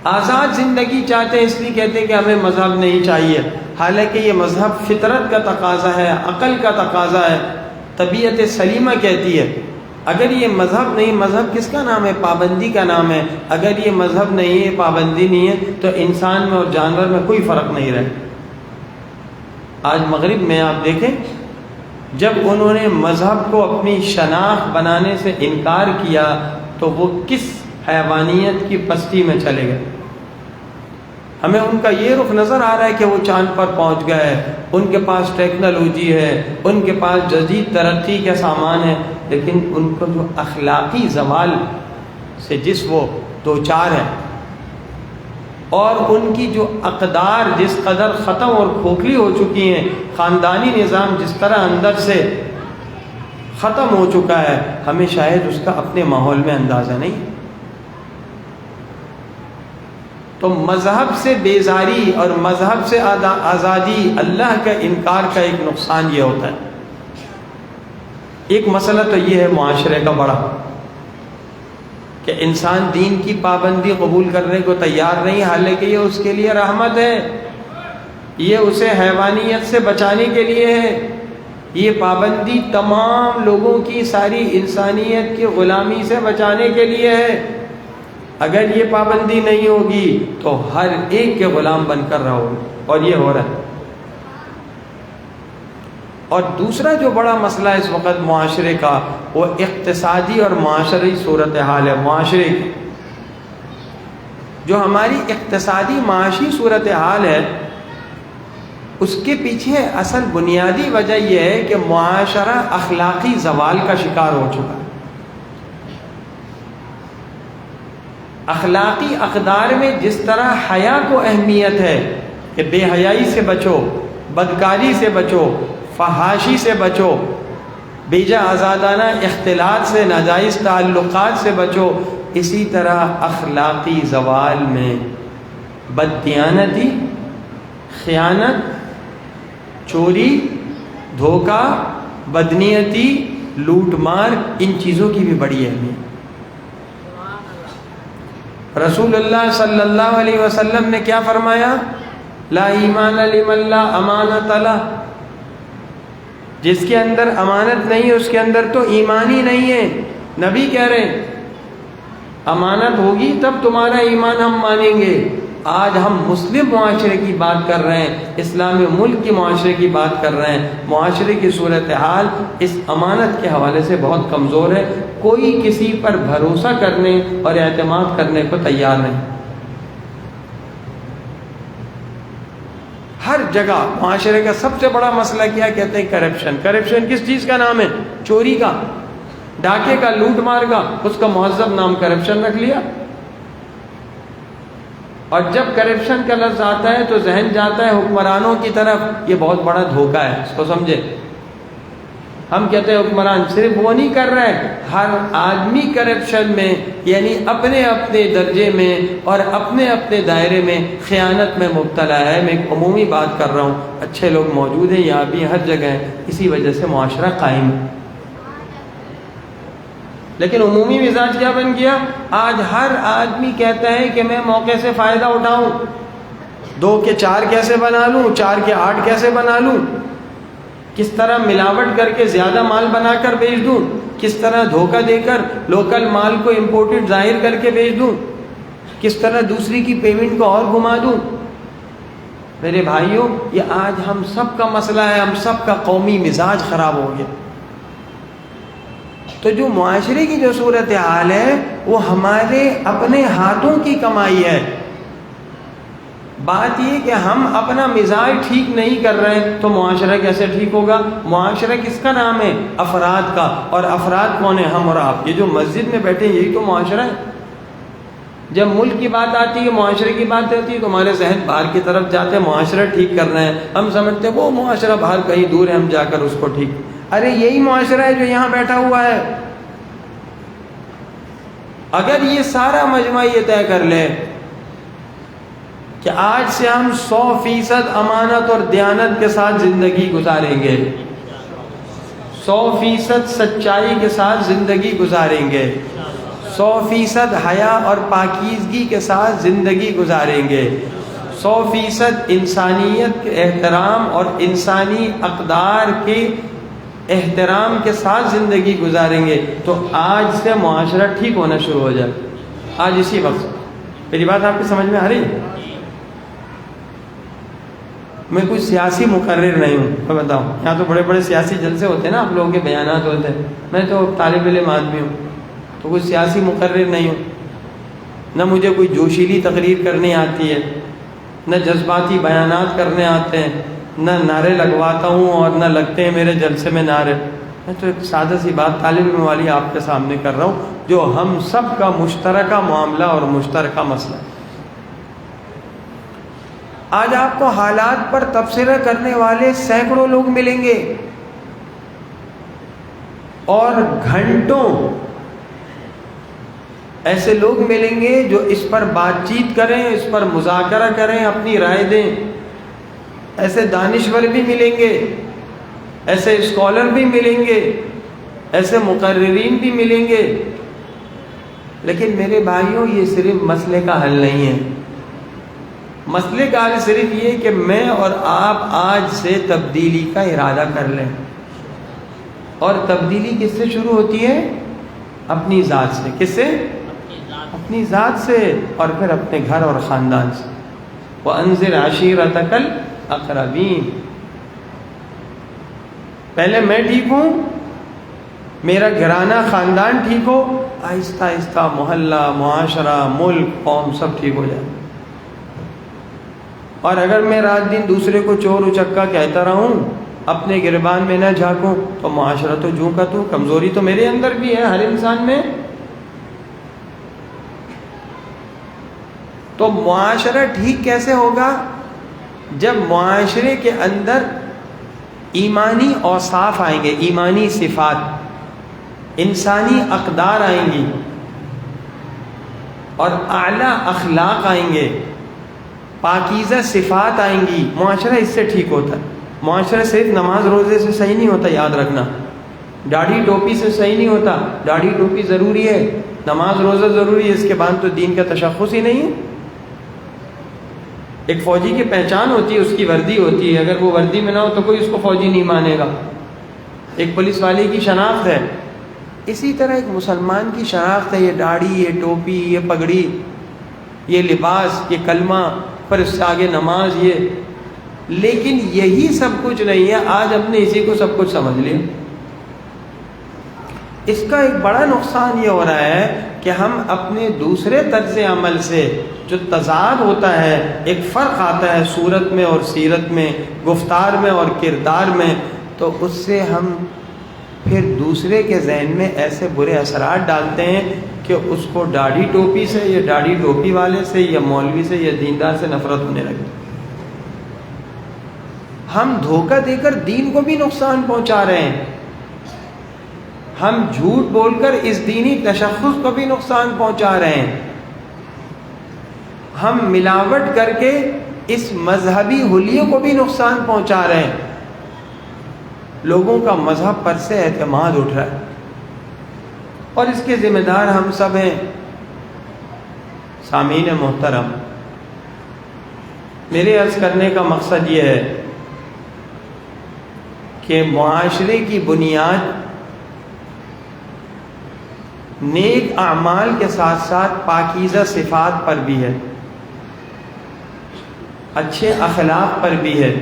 آزاد زندگی چاہتے ہیں، اس لیے کہتے ہیں کہ ہمیں مذہب نہیں چاہیے، حالانکہ یہ مذہب فطرت کا تقاضا ہے، عقل کا تقاضا ہے، طبیعت سلیمہ کہتی ہے. اگر یہ مذہب نہیں، مذہب کس کا نام ہے؟ پابندی کا نام ہے. اگر یہ مذہب نہیں ہے، پابندی نہیں ہے، تو انسان میں اور جانور میں کوئی فرق نہیں رہے. آج مغرب میں آپ دیکھیں، جب انہوں نے مذہب کو اپنی شناخت بنانے سے انکار کیا تو وہ کس حیوانیت کی پستی میں چلے گئے. ہمیں ان کا یہ رخ نظر آ رہا ہے کہ وہ چاند پر پہنچ گئے، ان کے پاس ٹیکنالوجی ہے، ان کے پاس جدید ترقی کے سامان ہے، لیکن ان کو جو اخلاقی زوال سے جس وہ دوچار ہے اور ان کی جو اقدار جس قدر ختم اور کھوکھلی ہو چکی ہیں، خاندانی نظام جس طرح اندر سے ختم ہو چکا ہے، ہمیں شاید اس کا اپنے ماحول میں اندازہ نہیں. تو مذہب سے بیزاری اور مذہب سے آزادی، اللہ کا انکار کا ایک نقصان یہ ہوتا ہے. ایک مسئلہ تو یہ ہے معاشرے کا بڑا کہ انسان دین کی پابندی قبول کرنے کو تیار نہیں، حالانکہ یہ اس کے لیے رحمت ہے، یہ اسے حیوانیت سے بچانے کے لیے ہے. یہ پابندی تمام لوگوں کی، ساری انسانیت کی غلامی سے بچانے کے لیے ہے. اگر یہ پابندی نہیں ہوگی تو ہر ایک کے غلام بن کر رہو گے، اور یہ ہو رہا ہے. اور دوسرا جو بڑا مسئلہ اس وقت معاشرے کا، وہ اقتصادی اور معاشرتی صورتحال ہے. معاشرے کی جو ہماری اقتصادی معاشی صورتحال ہے، اس کے پیچھے اصل بنیادی وجہ یہ ہے کہ معاشرہ اخلاقی زوال کا شکار ہو چکا ہے. اخلاقی اقدار میں جس طرح حیا کو اہمیت ہے کہ بے حیائی سے بچو، بدکاری سے بچو، فحاشی سے بچو، بیجا آزادانہ اختلاط سے، ناجائز تعلقات سے بچو، اسی طرح اخلاقی زوال میں بددیانتی، خیانت، چوری، دھوکہ، بدنیتی، لوٹ مار، ان چیزوں کی بھی بڑی اہمیت۔ رسول اللہ صلی اللہ علیہ وسلم نے کیا فرمایا؟ لا ایمان لمن لا امانت لہ، جس کے اندر امانت نہیں ہے اس کے اندر تو ایمان ہی نہیں ہے۔ نبی کہہ رہے ہیں امانت ہوگی تب تمہارا ایمان ہم مانیں گے۔ آج ہم مسلم معاشرے کی بات کر رہے ہیں، اسلامی ملک کے معاشرے کی بات کر رہے ہیں، معاشرے کی صورتحال اس امانت کے حوالے سے بہت کمزور ہے۔ کوئی کسی پر بھروسہ کرنے اور اعتماد کرنے کو تیار نہیں۔ ہر جگہ معاشرے کا سب سے بڑا مسئلہ کیا کہتے ہیں؟ کرپشن۔ کرپشن کس چیز کا نام ہے؟ چوری کا، ڈاکے کا، لوٹ مار کا، اس کا مہذب نام کرپشن رکھ لیا۔ اور جب کرپشن کا لفظ آتا ہے تو ذہن جاتا ہے حکمرانوں کی طرف۔ یہ بہت بڑا دھوکہ ہے، اس کو سمجھے۔ ہم کہتے ہیں حکمران، صرف وہ نہیں کر رہے، ہر آدمی کرپشن میں، یعنی اپنے اپنے درجے میں اور اپنے اپنے دائرے میں خیانت میں مبتلا ہے۔ میں ایک عمومی بات کر رہا ہوں، اچھے لوگ موجود ہیں یہاں بھی، ہر جگہ ہیں، اسی وجہ سے معاشرہ قائم ہے۔ لیکن عمومی مزاج کیا بن گیا؟ آج ہر آدمی کہتا ہے کہ میں موقع سے فائدہ اٹھاؤں، 2 کے 4 کیسے بنا لوں، 4 کے 8 کیسے بنا لوں، کس طرح ملاوٹ کر کے زیادہ مال بنا کر بیچ دوں، کس طرح دھوکہ دے کر لوکل مال کو امپورٹڈ ظاہر کر کے بیچ دوں، کس طرح دوسری کی پیمنٹ کو اور گھما دوں۔ میرے بھائیوں، یہ آج ہم سب کا مسئلہ ہے، ہم سب کا قومی مزاج خراب ہو گیا۔ تو جو معاشرے کی جو صورتحال ہے وہ ہمارے اپنے ہاتھوں کی کمائی ہے۔ بات یہ کہ ہم اپنا مزاج ٹھیک نہیں کر رہے ہیں تو معاشرہ کیسے ٹھیک ہوگا؟ معاشرہ کس کا نام ہے؟ افراد کا۔ اور افراد کون ہیں؟ ہم اور آپ۔ یہ جو مسجد میں بیٹھے یہی تو معاشرہ ہے۔ جب ملک کی بات آتی ہے، معاشرے کی بات آتی ہے تو ہمارے ذہن باہر کی طرف جاتے ہیں، معاشرہ ٹھیک کر رہے ہیں۔ ہم سمجھتے ہیں وہ معاشرہ باہر کہیں دور ہے، ہم جا کر اس کو ٹھیک۔ ارے یہی معاشرہ ہے جو یہاں بیٹھا ہوا ہے۔ اگر یہ سارا مجمع یہ طے کر لے کہ آج سے ہم 100% امانت اور دیانت کے ساتھ زندگی گزاریں گے، 100% سچائی کے ساتھ زندگی گزاریں گے، 100% حیا اور پاکیزگی کے ساتھ زندگی گزاریں گے، 100% انسانیت کے احترام اور انسانی اقدار کے احترام کے ساتھ زندگی گزاریں گے، تو آج سے معاشرہ ٹھیک ہونا شروع ہو جائے۔ آج اسی وقت۔ میری بات آپ کی سمجھ میں آ رہی ہے؟ میں کوئی سیاسی مقرر نہیں ہوں، میں بتاؤں، یہاں تو بڑے بڑے سیاسی جلسے ہوتے ہیں نا، آپ لوگوں کے بیانات ہوتے ہیں، میں تو طالب علم آدمی ہوں، تو کوئی سیاسی مقرر نہیں ہوں، نہ مجھے کوئی جوشیلی تقریر کرنی آتی ہے، نہ جذباتی بیانات کرنے آتے ہیں، نہ نعرے لگواتا ہوں اور نہ لگتے ہیں میرے جلسے میں نعرے۔ میں تو ایک سادہ سی بات طالب علم والی آپ کے سامنے کر رہا ہوں، جو ہم سب کا مشترکہ معاملہ اور مشترکہ مسئلہ ہے۔ آج آپ کو حالات پر تبصرہ کرنے والے سینکڑوں لوگ ملیں گے اور گھنٹوں ایسے لوگ ملیں گے جو اس پر بات چیت کریں، اس پر مذاکرہ کریں، اپنی رائے دیں۔ ایسے دانشور بھی ملیں گے، ایسے اسکالر بھی ملیں گے، ایسے مقررین بھی ملیں گے، لیکن میرے بھائیوں یہ صرف مسئلے کا حل نہیں ہے۔ مسئلے کا حل صرف یہ کہ میں اور آپ آج سے تبدیلی کا ارادہ کر لیں، اور تبدیلی کس سے شروع ہوتی ہے؟ اپنی ذات سے۔ کس سے؟ اپنی ذات سے، اور پھر اپنے گھر اور خاندان سے۔ وَأَنذِرْ عَشِيرَتَكَ الْأَقْرَبِينَ۔ پہلے میں ٹھیک ہوں، میرا گھرانہ خاندان ٹھیک ہو، آہستہ آہستہ محلہ، معاشرہ، ملک، قوم سب ٹھیک ہو جائے۔ اور اگر میں رات دن دوسرے کو چور اچکا کہتا رہوں، اپنے گربان میں نہ جھانکوں، تو معاشرہ تو جوں کا تو، کمزوری تو میرے اندر بھی ہے، ہر انسان میں۔ تو معاشرہ ٹھیک کیسے ہوگا؟ جب معاشرے کے اندر ایمانی اوصاف آئیں گے، ایمانی صفات، انسانی اقدار آئیں گی، اور اعلیٰ اخلاق آئیں گے، پاکیزہ صفات آئیں گی، معاشرہ اس سے ٹھیک ہوتا ہے۔ معاشرہ صرف نماز روزے سے صحیح نہیں ہوتا، یاد رکھنا، داڑھی ٹوپی سے صحیح نہیں ہوتا۔ داڑھی ٹوپی ضروری ہے، نماز روزہ ضروری ہے، اس کے بعد تو دین کا تشخص ہی نہیں ہے۔ ایک فوجی کی پہچان ہوتی ہے، اس کی وردی ہوتی ہے، اگر وہ وردی میں نہ ہو تو کوئی اس کو فوجی نہیں مانے گا۔ ایک پولیس والے کی شناخت ہے، اسی طرح ایک مسلمان کی شناخت ہے، یہ داڑھی، یہ ٹوپی، یہ پگڑی، یہ لباس، یہ کلمہ، پر اس سے آگے نماز۔ یہ لیکن یہی سب کچھ نہیں ہے، آج ہم نے اسی کو سب کچھ سمجھ لیا۔ اس کا ایک بڑا نقصان یہ ہو رہا ہے کہ ہم اپنے دوسرے طرز عمل سے جو تضاد ہوتا ہے، ایک فرق آتا ہے صورت میں اور سیرت میں، گفتار میں اور کردار میں، تو اس سے ہم پھر دوسرے کے ذہن میں ایسے برے اثرات ڈالتے ہیں کہ اس کو داڑھی ٹوپی سے یا داڑھی ٹوپی والے سے یا مولوی سے یا دیندار سے نفرت ہونے لگتی۔ ہم دھوکہ دے کر دین کو بھی نقصان پہنچا رہے ہیں، ہم جھوٹ بول کر اس دینی تشخص کو بھی نقصان پہنچا رہے ہیں، ہم ملاوٹ کر کے اس مذہبی حلیے کو بھی نقصان پہنچا رہے ہیں۔ لوگوں کا مذہب پر سے اعتماد اٹھ رہا ہے اور اس کے ذمہ دار ہم سب ہیں۔ سامعین محترم، میرے عرض کرنے کا مقصد یہ ہے کہ معاشرے کی بنیاد نیک اعمال کے ساتھ ساتھ پاکیزہ صفات پر بھی ہے، اچھے اخلاق پر بھی ہے،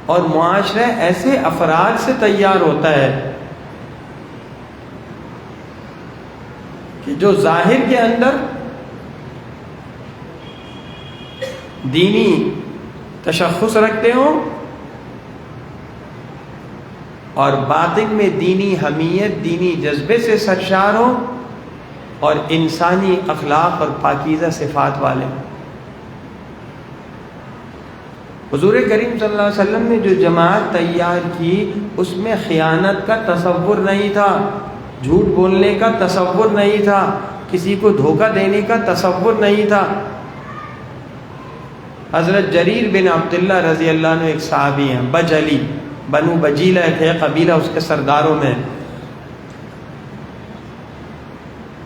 اور معاشرہ ایسے افراد سے تیار ہوتا ہے کہ جو ظاہر کے اندر دینی تشخص رکھتے ہوں اور باطن میں دینی حمیت، دینی جذبے سے سرشار ہوں اور انسانی اخلاق اور پاکیزہ صفات والے ہوں۔ حضور کریم صلی اللہ علیہ وسلم نے جو جماعت تیار کی، اس میں خیانت کا تصور نہیں تھا، جھوٹ بولنے کا تصور نہیں تھا، کسی کو دھوکہ دینے کا تصور نہیں تھا۔ حضرت جریر بن عبداللہ رضی اللہ عنہ ایک صحابی ہیں، بجلی، بنو بجیلہ ایک ہے قبیلہ، اس کے سرداروں میں۔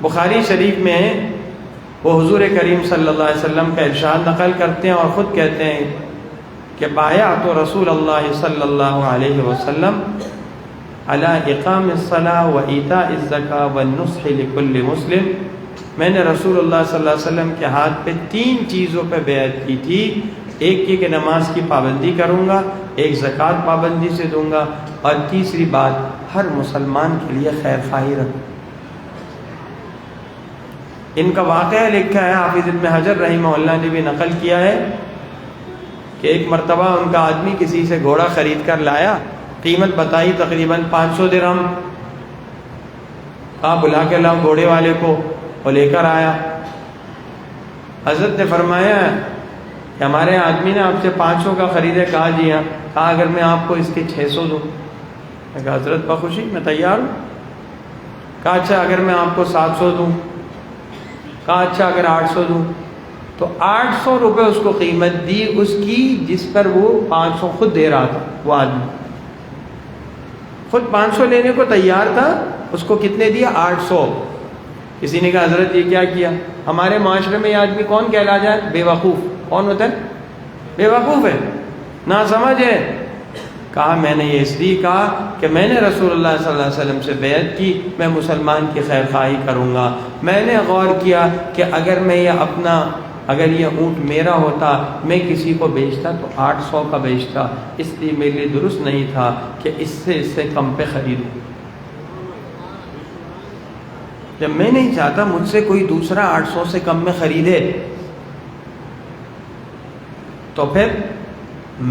بخاری شریف میں وہ حضور کریم صلی اللہ علیہ وسلم کا ارشاد نقل کرتے ہیں اور خود کہتے ہیں کہ بایعت رسول اللہ صلی اللہ علیہ وسلم علی اقام الصلاۃ و ایتاء الزکاۃ والنصح لکل مسلم، میں نے رسول اللہ صلی اللہ علیہ وسلم کے ہاتھ پہ 3 چیزوں پہ بیعت کی تھی۔ ایک یہ کہ نماز کی پابندی کروں گا، ایک زکوٰۃ پابندی سے دوں گا، اور تیسری بات ہر مسلمان کے لیے خیر خواہی رکھوں۔ ان کا واقعہ لکھا ہے، حافظ ابن حجر رحمہ اللہ نے بھی نقل کیا ہے کہ ایک مرتبہ ان کا آدمی کسی سے گھوڑا خرید کر لایا، قیمت بتائی تقریباً 500 درہم، کہا بلا کے لاؤ گھوڑے والے کو، وہ لے کر آیا۔ حضرت نے فرمایا کہ ہمارے آدمی نے آپ سے 500 کا خریدے، کہا جی ہاں، کہا اگر میں آپ کو اس کے 600 دوں؟ میں کہا حضرت بخوشی میں تیار ہوں۔ کہا اچھا اگر میں آپ کو 700 دوں؟ کہا اچھا اگر 800 دوں؟ تو 800 روپے اس کو قیمت دی اس کی جس پر وہ 500 خود دے رہا تھا۔ وہ آدمی خود 500 لینے کو تیار تھا، اس کو کتنے دیا؟ 800۔ کسی نے کہا حضرت یہ کیا کیا؟ ہمارے معاشرے میں یہ آدمی کون کہلا جائے؟ بے وقوف۔ کون ہوتا ہے؟ بے وقوف ہے، ناسمجھ ہے۔ کہا میں نے یہ اس لیے کہا کہ میں نے رسول اللہ صلی اللہ علیہ وسلم سے بیعت کی، میں مسلمان کی خیر خواہی کروں گا۔ میں نے غور کیا کہ اگر میں اگر یہ اونٹ میرا ہوتا، میں کسی کو بیچتا تو 800 کا بیچتا، اس لیے میرے لیے درست نہیں تھا کہ اس سے کم پہ خریدوں۔ جب میں نہیں چاہتا مجھ سے کوئی دوسرا 800 سے کم میں خریدے، تو پھر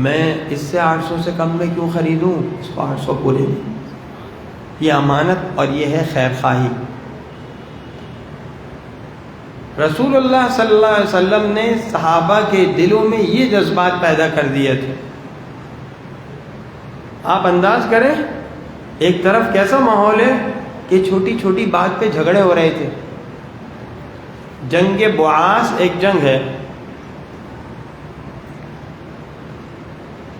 میں اس سے 800 سے کم میں کیوں خریدوں؟ اس کو 800 پورے دیں۔ یہ امانت اور یہ ہے خیر خواہی۔ رسول اللہ صلی اللہ علیہ وسلم نے صحابہ کے دلوں میں یہ جذبات پیدا کر دیے تھے۔ آپ انداز کریں ایک طرف کیسا ماحول ہے کہ چھوٹی چھوٹی بات پہ جھگڑے ہو رہے تھے۔ جنگ بعاث ایک جنگ ہے،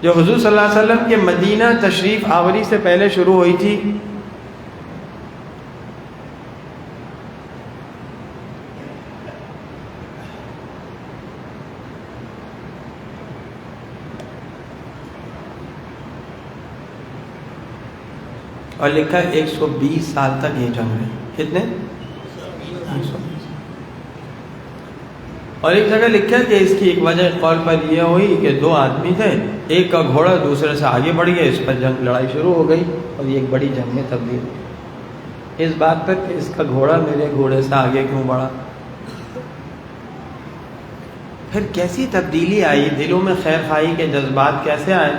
جو حضور صلی اللہ علیہ وسلم کے مدینہ تشریف آوری سے پہلے شروع ہوئی تھی، اور لکھا ہے 120 سال تک یہ جنگ رہی. کتنے؟ 120. اور ایک جگہ لکھا ہے کہ اس کی ایک وجہ قول پر یہ ہوئی کہ 2 آدمی تھے، ایک کا گھوڑا دوسرے سے آگے بڑھ گیا، اس پر جنگ لڑائی شروع ہو گئی اور یہ ایک بڑی جنگ میں تبدیل ہوئی اس بات پر کہ اس کا گھوڑا میرے گھوڑے سے آگے کیوں بڑھا. پھر کیسی تبدیلی آئی دلوں میں، خیر خواہی کے جذبات کیسے آئے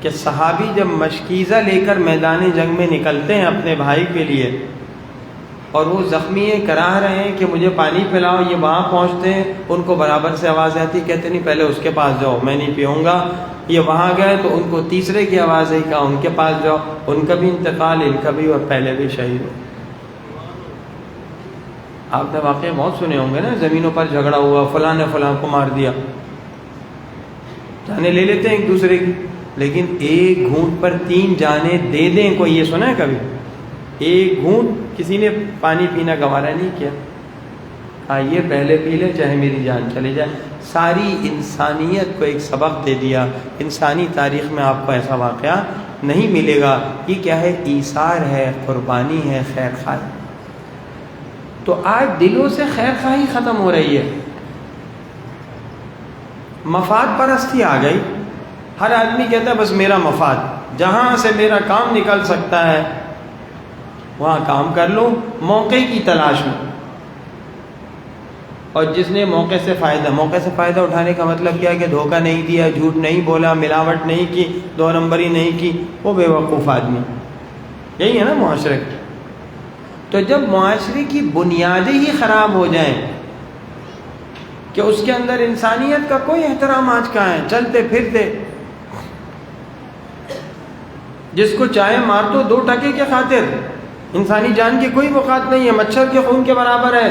کہ صحابی جب مشکیزہ لے کر میدان جنگ میں نکلتے ہیں اپنے بھائی کے لیے، اور وہ زخمی کراہ رہے ہیں کہ مجھے پانی پلاؤ، یہ وہاں پہنچتے ہیں، ان کو برابر سے آواز آتی، کہتے نہیں پہلے اس کے پاس جاؤ، میں نہیں پیوں گا. یہ وہاں گئے تو ان کو تیسرے کی آواز آئی، کہا ان کے پاس جاؤ، ان کا بھی انتقال، ان کا بھی، اور پہلے بھی شہید ہو. آپ نے واقعہ بہت سنے ہوں گے نا، زمینوں پر جھگڑا ہوا، فلاں نے فلاں کو مار دیا، جانیں لے لیتے ہیں ایک دوسرے کی، لیکن ایک گھونٹ پر 3 جانیں دے دیں، کوئی یہ سنا ہے کبھی؟ ایک گھونٹ کسی نے پانی پینا گوارا نہیں کیا، آئیے پہلے پی لے چاہے میری جان چلے جائے. ساری انسانیت کو ایک سبق دے دیا. انسانی تاریخ میں آپ کو ایسا واقعہ نہیں ملے گا. یہ کیا ہے؟ ایثار ہے، قربانی ہے، خیر خواہی. تو آج دلوں سے خیر خواہی ختم ہو رہی ہے، مفاد پرستی آ گئی. ہر آدمی کہتا ہے بس میرا مفاد، جہاں سے میرا کام نکل سکتا ہے وہاں کام کر لوں، موقع کی تلاش میں. اور جس نے موقع سے فائدہ اٹھانے کا مطلب کیا ہے کہ دھوکہ نہیں دیا، جھوٹ نہیں بولا، ملاوٹ نہیں کی، 2 نمبری نہیں کی، وہ بے وقوف آدمی. یہی ہے نا معاشرے. تو جب معاشرے کی بنیادیں ہی خراب ہو جائیں کہ اس کے اندر انسانیت کا کوئی احترام آج کہاں ہے، چلتے پھرتے جس کو چاہے مار دو 2 ٹکے کے خاطر، انسانی جان کی کوئی وقات نہیں ہے، مچھر کے خون کے برابر ہے.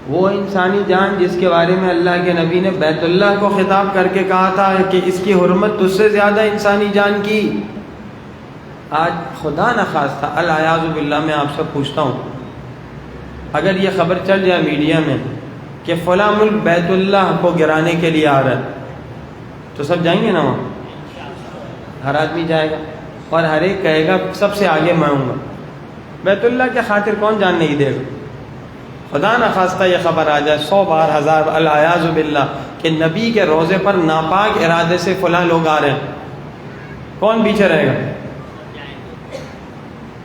وہ انسانی جان جس کے بارے میں اللہ کے نبی نے بیت اللہ کو خطاب کر کے کہا تھا کہ اس کی حرمت تجھ سے زیادہ انسانی جان کی. آج خدا نخواستہ العیاذ باللہ میں آپ سے پوچھتا ہوں، اگر یہ خبر چل جائے میڈیا میں کہ فلاں ملک بیت اللہ کو گرانے کے لیے آ رہا ہے، تو سب جائیں گے نا وہاں؟ ہر آدمی جائے گا اور ہر ایک کہے گا سب سے آگے میں ہوں گا. بیت اللہ کے خاطر کون جان نہیں دے گا؟ خدا نخواستہ یہ خبر آ جائے 100 بار 1000 العیاذ باللہ کہ نبی کے روضے پر ناپاک ارادے سے فلاں لوگ آ رہے ہیں، کون پیچھے رہے گا؟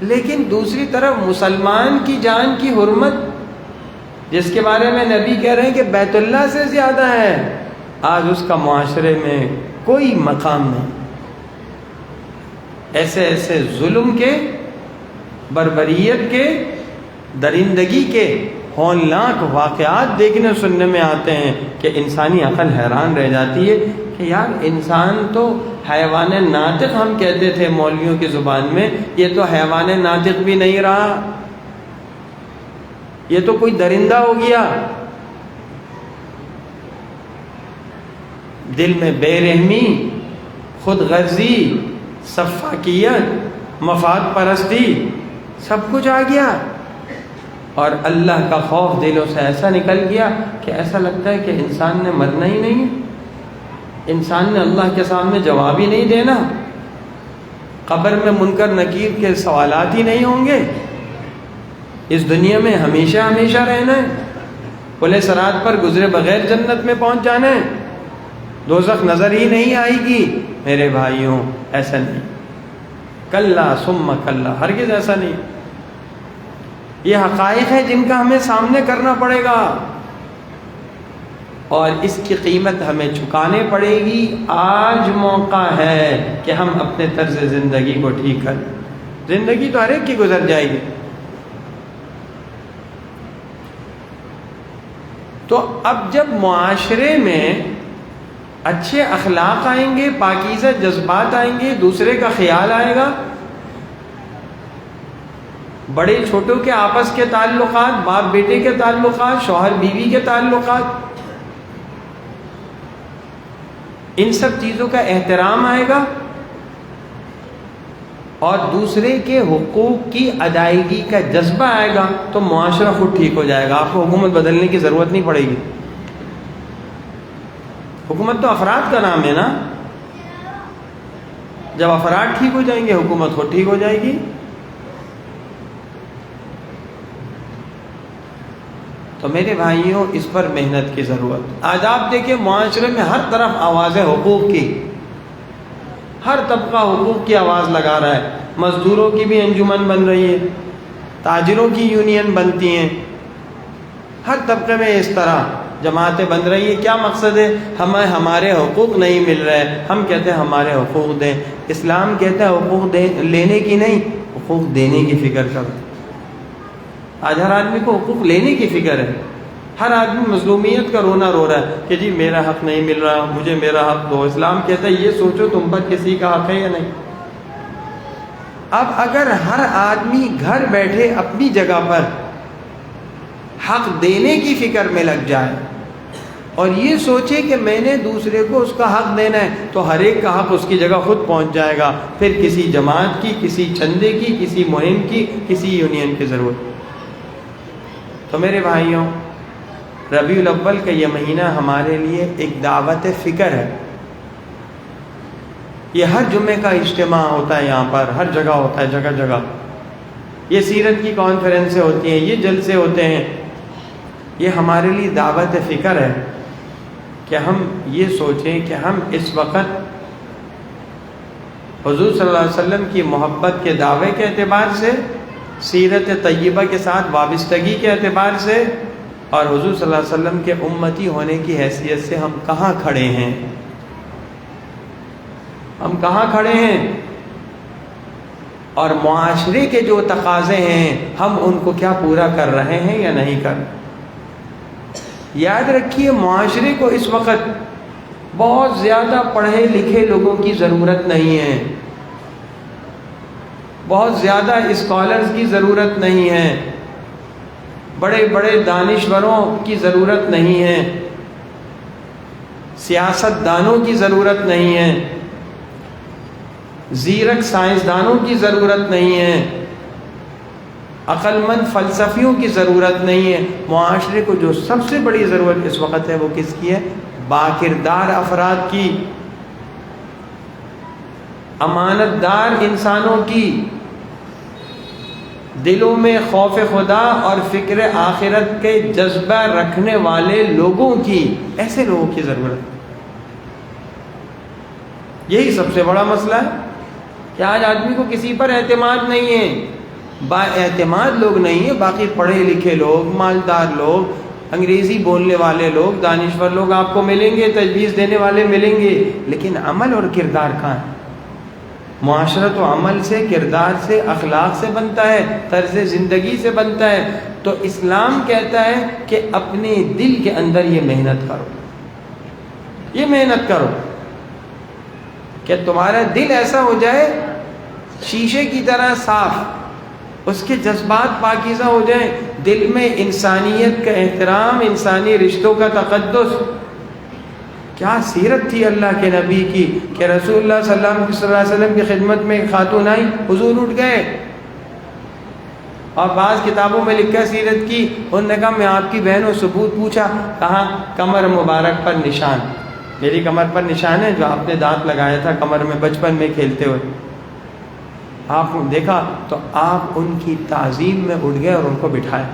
لیکن دوسری طرف مسلمان کی جان کی حرمت جس کے بارے میں نبی کہہ رہے ہیں کہ بیت اللہ سے زیادہ ہے، آج اس کا معاشرے میں کوئی مقام نہیں. ایسے ایسے ظلم کے، بربریت کے، درندگی کے ہولناک واقعات دیکھنے سننے میں آتے ہیں کہ انسانی عقل حیران رہ جاتی ہے کہ یار انسان تو حیوان ناطق ہم کہتے تھے مولویوں کی زبان میں، یہ تو حیوان ناطق بھی نہیں رہا، یہ تو کوئی درندہ ہو گیا. دل میں بے رحمی، خود غرضی، سفاکیت، مفاد پرستی سب کچھ آ گیا، اور اللہ کا خوف دلوں سے ایسا نکل گیا کہ ایسا لگتا ہے کہ انسان نے مرنا ہی نہیں ہے، انسان نے اللہ کے سامنے جواب ہی نہیں دینا، قبر میں منکر نکیر کے سوالات ہی نہیں ہوں گے، اس دنیا میں ہمیشہ ہمیشہ رہنا ہے، پل صراط پر گزرے بغیر جنت میں پہنچ جانا ہے، دوزخ نظر ہی نہیں آئے گی. میرے بھائیوں ایسا نہیں، کلا ثم کلا، ہرگز ایسا نہیں. یہ حقائق ہے جن کا ہمیں سامنے کرنا پڑے گا، اور اس کی قیمت ہمیں چکانے پڑے گی. آج موقع ہے کہ ہم اپنے طرز زندگی کو ٹھیک کریں. زندگی تو ہر ایک کی گزر جائے گی. تو اب جب معاشرے میں اچھے اخلاق آئیں گے، پاکیزہ جذبات آئیں گے، دوسرے کا خیال آئے گا، بڑے چھوٹوں کے آپس کے تعلقات، باپ بیٹے کے تعلقات، شوہر بیوی کے تعلقات، ان سب چیزوں کا احترام آئے گا اور دوسرے کے حقوق کی ادائیگی کا جذبہ آئے گا تو معاشرہ خود ٹھیک ہو جائے گا. آپ کو حکومت بدلنے کی ضرورت نہیں پڑے گی. حکومت تو افراد کا نام ہے نا. جب افراد ٹھیک ہو جائیں گے حکومت خود ٹھیک ہو جائے گی. تو میرے بھائیوں اس پر محنت کی ضرورت. آج آپ دیکھیں معاشرے میں ہر طرف آوازیں حقوق کی، ہر طبقہ حقوق کی آواز لگا رہا ہے. مزدوروں کی بھی انجمن بن رہی ہے، تاجروں کی یونین بنتی ہیں، ہر طبقے میں اس طرح جماعتیں بن رہی ہیں. کیا مقصد ہے؟ ہمیں ہمارے حقوق نہیں مل رہے، ہم کہتے ہیں ہمارے حقوق دیں. اسلام کہتا ہے حقوق لینے کی نہیں، حقوق دینے کی فکر کرو. آج ہر آدمی کو حقوق لینے کی فکر ہے. ہر آدمی مظلومیت کا رونا رو رہا ہے کہ جی میرا حق نہیں مل رہا، مجھے میرا حق دو. اسلام کہتا ہے یہ سوچو تم پر کسی کا حق ہے یا نہیں. اب اگر ہر آدمی گھر بیٹھے اپنی جگہ پر حق دینے کی فکر میں لگ جائے اور یہ سوچے کہ میں نے دوسرے کو اس کا حق دینا ہے، تو ہر ایک کا حق اس کی جگہ خود پہنچ جائے گا. پھر کسی جماعت کی، کسی چندے کی، کسی مہم کی، کسی یونین کی ضرورت. تو میرے بھائیوں، ربیع الاول کا یہ مہینہ ہمارے لیے ایک دعوت فکر ہے. یہ ہر جمعے کا اجتماع ہوتا ہے، یہاں پر ہر جگہ ہوتا ہے، جگہ جگہ. یہ سیرت کی کانفرنسیں ہوتی ہیں، یہ جلسے ہوتے ہیں. یہ ہمارے لیے دعوت فکر ہے کہ ہم یہ سوچیں کہ ہم اس وقت حضور صلی اللہ علیہ وسلم کی محبت کے دعوے کے اعتبار سے، سیرت طیبہ کے ساتھ وابستگی کے اعتبار سے، اور حضور صلی اللہ علیہ وسلم کے امتی ہونے کی حیثیت سے ہم کہاں کھڑے ہیں. ہم کہاں کھڑے ہیں اور معاشرے کے جو تقاضے ہیں ہم ان کو کیا پورا کر رہے ہیں یا نہیں کر. یاد رکھیے معاشرے کو اس وقت بہت زیادہ پڑھے لکھے لوگوں کی ضرورت نہیں ہے، بہت زیادہ اسکالرز کی ضرورت نہیں ہے، بڑے بڑے دانشوروں کی ضرورت نہیں ہے، سیاست دانوں کی ضرورت نہیں ہے، زیرک سائنسدانوں کی ضرورت نہیں ہے، عقل مند فلسفیوں کی ضرورت نہیں ہے. معاشرے کو جو سب سے بڑی ضرورت اس وقت ہے وہ کس کی ہے؟ باکردار افراد کی، امانت دار انسانوں کی، دلوں میں خوف خدا اور فکر آخرت کے جذبہ رکھنے والے لوگوں کی. ایسے لوگوں کی ضرورت. یہی سب سے بڑا مسئلہ ہے کہ آج آدمی کو کسی پر اعتماد نہیں ہے. با اعتماد لوگ نہیں ہیں، باقی پڑھے لکھے لوگ، مالدار لوگ، انگریزی بولنے والے لوگ، دانشور لوگ آپ کو ملیں گے، تجویز دینے والے ملیں گے، لیکن عمل اور کردار کہاں ہے؟ معاشرہ تو عمل سے، کردار سے، اخلاق سے بنتا ہے، طرز زندگی سے بنتا ہے. تو اسلام کہتا ہے کہ اپنے دل کے اندر یہ محنت کرو، یہ محنت کرو کہ تمہارا دل ایسا ہو جائے شیشے کی طرح صاف، اس کے جذبات پاکیزہ ہو جائیں، دل میں انسانیت کا احترام، انسانی رشتوں کا تقدس. کیا سیرت تھی اللہ کے نبی کی کہ رسول اللہ صلی اللہ علیہ وسلم کی خدمت میں ایک خاتون آئی، حضور اٹھ گئے. اور بعض کتابوں میں لکھا سیرت کی، انہوں نے کہا میں آپ کی بہن ہوں. ثبوت پوچھا، کہاں؟ کمر مبارک پر نشان. میری کمر پر نشان ہے جو آپ نے دانت لگایا تھا کمر میں بچپن میں کھیلتے ہوئے. آپ نے دیکھا تو آپ ان کی تعظیم میں اٹھ گئے اور ان کو بٹھائے.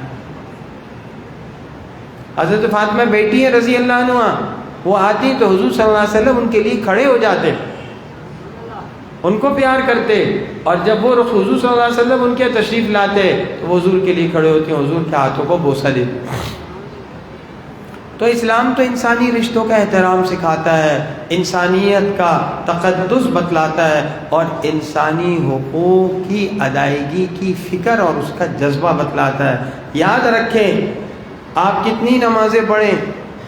حضرت فاطمہ بیٹی ہیں رضی اللہ عنہ، وہ آتی تو حضور صلی اللہ علیہ وسلم ان کے لیے کھڑے ہو جاتے، ان کو پیار کرتے، اور جب وہ حضور صلی اللہ علیہ وسلم ان کے تشریف لاتے تو وہ حضور کے لیے کھڑے ہوتے ہیں، حضور کے ہاتھوں کو بوسہ دیتے. تو اسلام تو انسانی رشتوں کا احترام سکھاتا ہے، انسانیت کا تقدس بتلاتا ہے، اور انسانی حقوق کی ادائیگی کی فکر اور اس کا جذبہ بتلاتا ہے. یاد رکھیں، آپ کتنی نمازیں پڑھیں،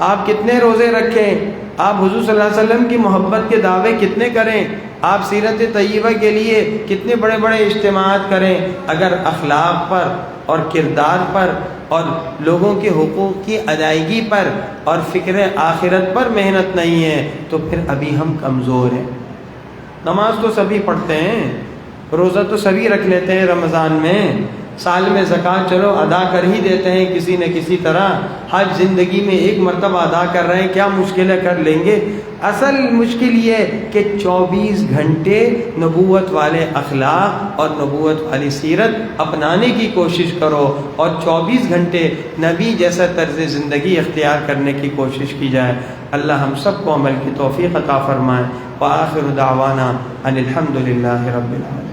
آپ کتنے روزے رکھیں، آپ حضور صلی اللہ علیہ وسلم کی محبت کے دعوے کتنے کریں، آپ سیرت طیبہ کے لیے کتنے بڑے بڑے اجتماعات کریں، اگر اخلاق پر اور کردار پر اور لوگوں کے حقوق کی ادائیگی پر اور فکر آخرت پر محنت نہیں ہے تو پھر ابھی ہم کمزور ہیں۔ نماز تو سبھی پڑھتے ہیں، روزہ تو سبھی رکھ لیتے ہیں رمضان میں، سال میں زکوٰۃ چلو ادا کر ہی دیتے ہیں کسی نہ کسی طرح، حج زندگی میں ایک مرتبہ ادا کر رہے ہیں، کیا مشکلیں کر لیں گے؟ اصل مشکل یہ کہ 24 گھنٹے نبوت والے اخلاق اور نبوت والی سیرت اپنانے کی کوشش کرو، اور 24 گھنٹے نبی جیسا طرز زندگی اختیار کرنے کی کوشش کی جائے۔ اللہ ہم سب کو عمل کی توفیق عطا فرمائے۔ وآخر دعوانا ان الحمد للہ رب العالمین۔